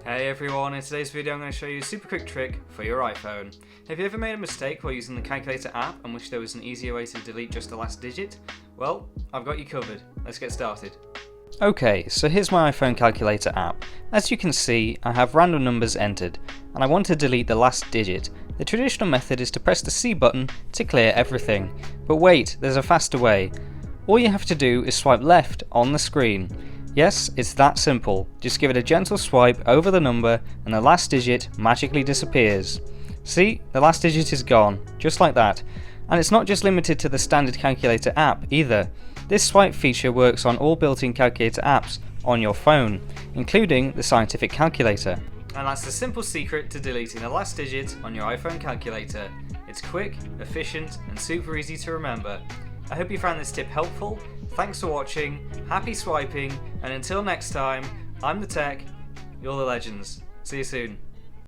Hey everyone, in today's video I'm going to show you a super quick trick for your iPhone. Have you ever made a mistake while using the calculator app and wish there was an easier way to delete just the last digit? Well, I've got you covered. Let's get started. Okay, so here's my iPhone calculator app. As you can see, I have random numbers entered, and I want to delete the last digit. The traditional method is to press the C button to clear everything. But wait, there's a faster way. All you have to do is swipe left on the screen. Yes, it's that simple. Just give it a gentle swipe over the number and the last digit magically disappears. See, the last digit is gone, just like that. And it's not just limited to the standard calculator app either. This swipe feature works on all built-in calculator apps on your phone, including the scientific calculator. And that's the simple secret to deleting the last digit on your iPhone calculator. It's quick, efficient, and super easy to remember. I hope you found this tip helpful. Thanks for watching, happy swiping, and until next time, I'm the Tech, you're the Legends. See you soon.